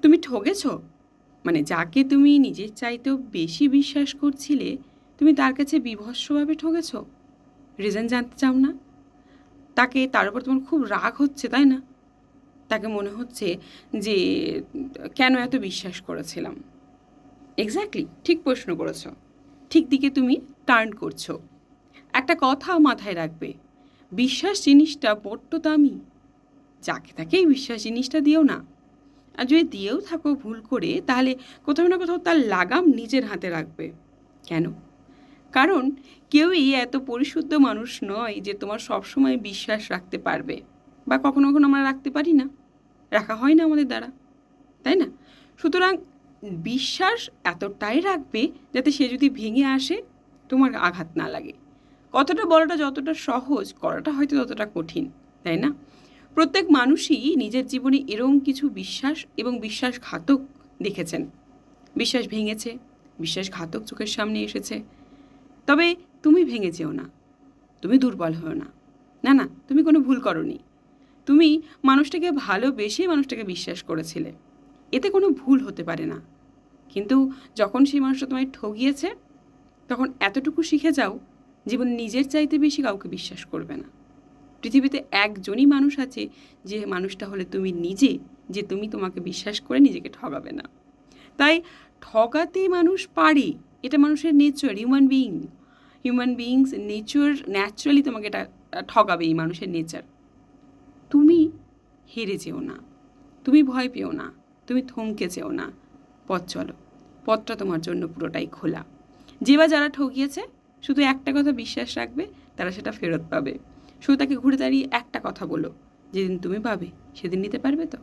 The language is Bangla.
তুমি ঠকেছ, মানে যাকে তুমি নিজের চাইতেও বেশি বিশ্বাস করছিলে, তুমি তার কাছে বীভৎসভাবে ঠকেছ। রিজন জানতে চাও না? তার উপর তোমার খুব রাগ হচ্ছে, তাই না? তাকে মনে হচ্ছে যে কেন এত বিশ্বাস করেছিলাম। এক্স্যাক্টলি ঠিক প্রশ্ন করেছ, ঠিক দিকে তুমি টার্ন করছো। একটা কথা মাথায় রাখবে, বিশ্বাস জিনিসটা বড্ড দামি। যাকে তাকেই বিশ্বাস জিনিসটা দিও না। আর যদি দিয়েও থাকো ভুল করে, তাহলে কোথাও না কোথাও তার লাগাম নিজের হাতে রাখবে। কেন? কারণ কেউই এত পরিশুদ্ধ মানুষ নয় যে তোমার সবসময় বিশ্বাস রাখতে পারবে, বা কখনো কখনো আমরা রাখতে পারি না, রাখা হয় না আমাদের দ্বারা, তাই না? সুতরাং বিশ্বাস এতটাই রাখবে যাতে সে যদি ভেঙে আসে তোমার আঘাত না লাগে। কথাটা বলাটা যতটা সহজ, করাটা হয়তো ততটা কঠিন, তাই না? প্রত্যেক মানুষই নিজের জীবনে এরকম কিছু বিশ্বাস এবং বিশ্বাসঘাতক দেখেছেন। বিশ্বাস ভেঙেছে, বিশ্বাসঘাতক চোখের সামনে এসেছে। তবে তুমি ভেঙে যেও না, তুমি দুর্বল হও না। না না, তুমি কোনো ভুল করনি। তুমি মানুষটাকে ভালোবেসে মানুষটাকে বিশ্বাস করেছিলে, এতে কোনো ভুল হতে পারে না। কিন্তু যখন সেই মানুষটা তোমায় ঠগিয়েছে, তখন এতটুকু শিখে যাও, জীবন নিজের চাইতে বেশি কাউকে বিশ্বাস করবে না। পৃথিবীতে একজনই মানুষ আছে, যে মানুষটা হলে তুমি নিজে, যে তুমি তোমাকে বিশ্বাস করে নিজেকে ঠগাবে না। তাই ঠগাতে মানুষ পারে, এটা মানুষের nature, human beings nature, naturally তোমাকে এটা ঠগাবে, এই মানুষের নেচার। তুমি হেরে যেও না, তুমি ভয় পেও না, তুমি থমকে যেও না। পথ চলো, পথটা তোমার জন্য পুরোটাই খোলা। যে বা যারা ঠকিয়েছে, শুধু একটা কথা বিশ্বাস রাখবে, তারা সেটা ফেরত পাবে। শুধু তাকে ঘুরে দাঁড়িয়ে একটা কথা বলো, যেদিন তুমি পাবে সেদিন নিতে পারবে তো।